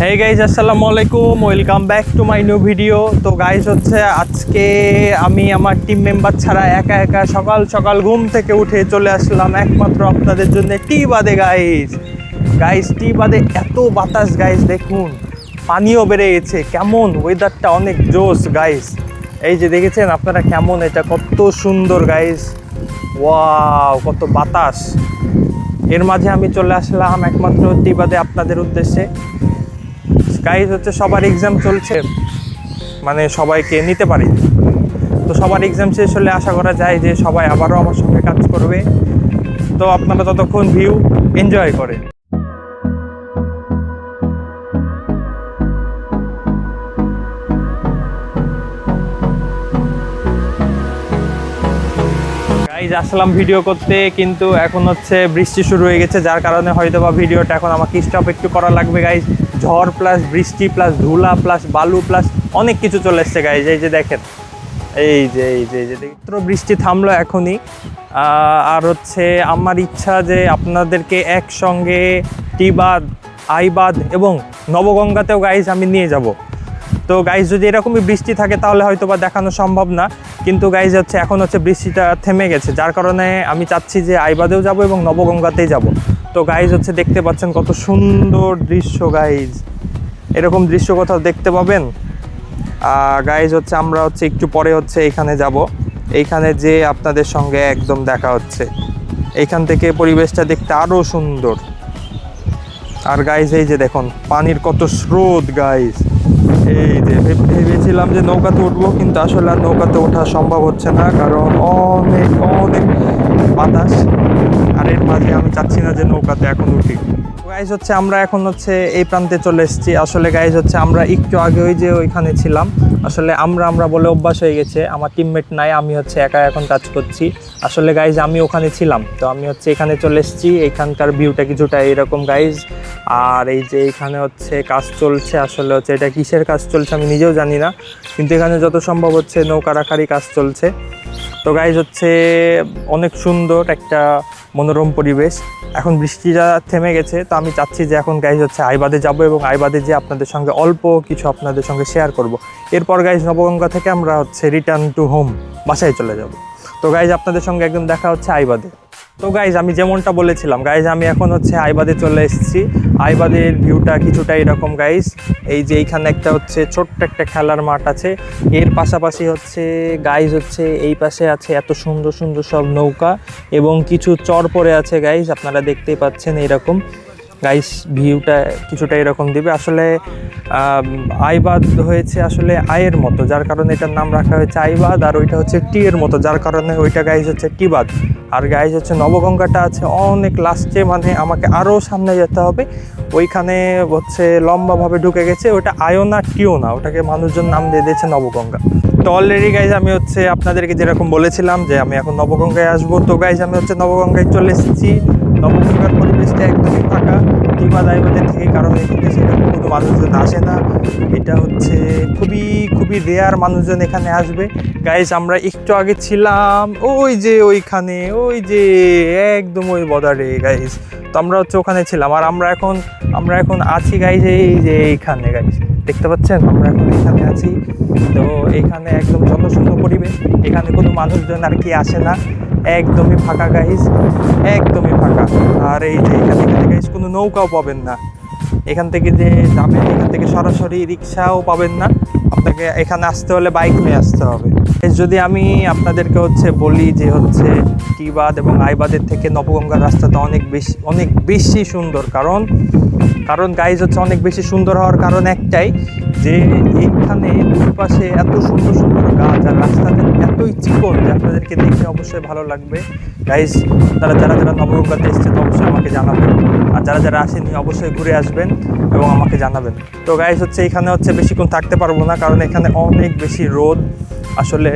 Hey guys, আসসালামু আলাইকুম, welcome back to my new video. তো গাইজ হচ্ছে আজকে আমি আমার টিম মেম্বার ছাড়া একা একা সকাল সকাল ঘুম থেকে উঠে চলে আসলাম একমাত্র আপনাদের জন্য টি বাদে। গাইজ টি বাদে এত বাতাস গাইজ, দেখুন পানিও বেড়ে গেছে, কেমন ওয়েদারটা অনেক জোস গাইজ। এই যে দেখেছেন আপনারা কেমন, এটা কত সুন্দর গাইজ, ওয়াও কত বাতাস। এর মাঝে আমি চলে আসলাম একমাত্র টি বাদে আপনাদের উদ্দেশ্যে। গাইজ হচ্ছে সবার এক্সাম চলছে, মানে সবাইকে নিতে পারি। তো সবার এক্সাম শেষ হলে আশা করা যায় যে সবাই আবারও আমার সঙ্গে কাজ করবে। তো আপনারা ততক্ষণ ভিউ এনজয় করেন। গাইজ আসলাম ভিডিও করতে, কিন্তু এখন হচ্ছে বৃষ্টি শুরু হয়ে গেছে, যার কারণে হয়তো বা ভিডিওটা এখন আমাকে স্টপ একটু করা লাগবে গাইজ। ঝড় প্লাস বৃষ্টি প্লাস ধুলা প্লাস বালু প্লাস অনেক কিছু চলে এসছে গাইজ। এই যে দেখেন, এই যে মাত্র বৃষ্টি থামলো এখনই। আর হচ্ছে আমার ইচ্ছা যে আপনাদেরকে একসঙ্গে টিবাদ, আইবাদ এবং নবগঙ্গাতেও গাইজ আমি নিয়ে যাব। তো গাইজ যদি এরকমই বৃষ্টি থাকে তাহলে হয়তো বা দেখানো সম্ভব না, কিন্তু গাইজ হচ্ছে এখন হচ্ছে বৃষ্টিটা থেমে গেছে, যার কারণে আমি চাচ্ছি যে আইবাদেও যাব এবং নবগঙ্গাতেই যাব। তো গাইজ হচ্ছে দেখতে পাচ্ছেন কত সুন্দর দৃশ্য গাইজ, এরকম দৃশ্য কোথাও দেখতে পাবেন? গাইজ হচ্ছে আমরা হচ্ছে একটু পরে হচ্ছে এইখানে যাব, এইখানে যে আপনাদের সঙ্গে একদম দেখা হচ্ছে। এইখান থেকে পরিবেশটা দেখতে আরও সুন্দর। আর গাইজ এই যে দেখুন পানির কত স্রোত গাইজ। এই যে ভেবেছিলাম যে নৌকাতে উঠবো, কিন্তু আসলে আর নৌকাতে ওঠা সম্ভব হচ্ছে না, কারণ অনেক অনেক বাতাস। আর এর মাঝে আমি চাচ্ছি না যে নৌকাতে এখন উঠি। গাইজ হচ্ছে আমরা এখন হচ্ছে এই প্রান্তে চলে এসেছি। আসলে গাইজ হচ্ছে আমরা একটু আগে ওই যে ওইখানে ছিলাম, আসলে আমরা বলে অভ্যাস হয়ে গেছে, আমার টিমমেট নাই, আমি হচ্ছে একা এখন কাজ করছি। আসলে গাইজ আমি ওখানে ছিলাম, তো আমি হচ্ছে এখানে চলে এসেছি। এখানকার ভিউটা কিছুটা এরকম গাইজ। আর এই যে এখানে হচ্ছে কাজ চলছে, আসলে হচ্ছে এটা কিসের কাজ চলছে আমি নিজেও জানি না, কিন্তু এখানে যত সম্ভব হচ্ছে নৌকা রাখারই কাজ চলছে। তো গাইজ হচ্ছে অনেক সুন্দর একটা মনোরম পরিবেশ। এখন বৃষ্টিটা থেমে গেছে, তো আমি চাচ্ছি যে এখন গাইজ হচ্ছে আইবাদে যাব এবং আইবাদে যে আপনাদের সঙ্গে অল্প কিছু আপনাদের সঙ্গে শেয়ার করব। এরপর গাইজ নবগঙ্গা থেকে আমরা হচ্ছে রিটার্ন টু হোম, বাসায় চলে যাব। তো গাইজ আপনাদের সঙ্গে একদম দেখা হচ্ছে আইবাদে। তো গাইজ আমি যেমনটা বলেছিলাম গাইজ, আমি এখন হচ্ছে আইবাদে চলে এসেছি। আইবাদের ভিউটা কিছুটা এরকম গাইজ। এই যে এইখানে একটা হচ্ছে ছোট্ট একটা খেলার মাঠ আছে, এর পাশাপাশি হচ্ছে গাইজ হচ্ছে এই পাশে আছে এত সুন্দর সুন্দর সব নৌকা এবং কিছু চর পড়ে আছে গাইজ, আপনারা দেখতেই পাচ্ছেন এইরকম গাইস। ভিউটা কিছুটা এরকম দিবে। আসলে আইবাদ হয়েছে আসলে আয়ের মতো, যার কারণে এটার নাম রাখা হয়েছে আইবাদ। আর ওইটা হচ্ছে টি এর মতো, যার কারণে ওইটা গাইজ হচ্ছে টিবাদ। আর গাইজ হচ্ছে নবগঙ্গাটা আছে অনেক লাস্টে, মানে আমাকে আরও সামনে যেতে হবে। ওইখানে হচ্ছে লম্বাভাবে ঢুকে গেছে, ওটা আয়ো না টিও না, ওটাকে মানুষজন নাম দিয়ে দিয়েছে নবগঙ্গা। তো অলরেডি গাইজ আমি হচ্ছে আপনাদেরকে যেরকম বলেছিলাম যে আমি এখন নবগঙ্গায় আসবো, তো গাইজ আমি হচ্ছে নবগঙ্গায় চলে এসেছি। নবগঙ্গার পরিবেশটা একদমই ফাঁকা টিবাদ আইবাদের থেকে, কারণ এখানে সেরকম কোনো মানুষজন আসে না। এটা হচ্ছে খুবই খুবই রেয়ার মানুষজন এখানে আসবে। গাইজ আমরা একটু আগে ছিলাম ওই যে ওইখানে, ওই যে একদম ওই বর্ডারে গাইজ। তো আমরা হচ্ছে ওখানে ছিলাম, আর আমরা এখন আছি গাইজ এই যে এইখানে গাইজ, দেখতে পাচ্ছেন আমরা এখন এখানে আছি। তো এখানে একদম জনশূন্য পরিবেশ, এখানে কোনো মানুষজন আর কি আসে না, একদমই ফাঁকা গাইজ, একদমই ফাঁকা। আর এই যে এখানে গাইজ কোনো নৌকাও পাবেন না, এখান থেকে যে যাবেন এখান থেকে সরাসরি রিক্সাও পাবেন না, আপনাকে এখানে আসতে হলে বাইক নিয়ে আসতে হবে। যদি আমি আপনাদেরকে হচ্ছে বলি যে হচ্ছে টিবাদ এবং আইবাদের থেকে নবগঙ্গার রাস্তাটা অনেক বেশি সুন্দর, কারণ গাইজ হচ্ছে অনেক বেশি সুন্দর হওয়ার কারণ একটাই, যে এইখানে দুই পাশে এত সুন্দর সুন্দর গাছ, আর রাস্তাটা এতই চিকন যে আপনাদেরকে দেখে অবশ্যই ভালো লাগবে। গাইজ যারা নবগঙ্গাতে এসেছেন অবশ্যই আমাকে জানাবেন, আর যারা আসেনি অবশ্যই ঘুরে আসবেন এবং আমাকে জানাবেন। তো গাইজ হচ্ছে এখানে হচ্ছে বেশিক্ষণ থাকতে পারবো না, কারণ এখানে অনেক বেশি রোদ। আসলে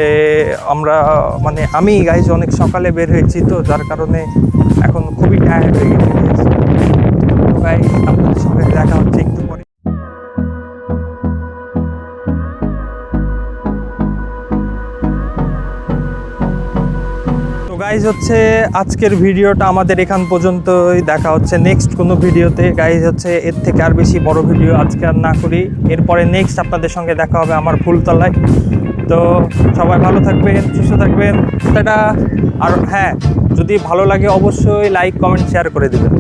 আমি গাইজ অনেক সকালে বের হয়েছি, তো যার কারণে এখন খুবই টায়ার্ড হয়ে গেছে। তো গাইজ আপনাদের সঙ্গে দেখা হচ্ছে একটু পরে। গাইজ হচ্ছে আজকের ভিডিওটা আমাদের এখান পর্যন্তই, দেখা হচ্ছে নেক্সট কোনো ভিডিওতে। গাইজ হচ্ছে এর থেকে আর বেশি বড় ভিডিও আজকে আর না করি, এরপরে নেক্সট আপনাদের সঙ্গে দেখা হবে আমার ফুলতলায়। তো সবাই ভালো থাকবেন, সুস্থ থাকবেন, টাটা। আর হ্যাঁ, যদি ভালো লাগে অবশ্যই লাইক কমেন্ট শেয়ার করে দেবেন।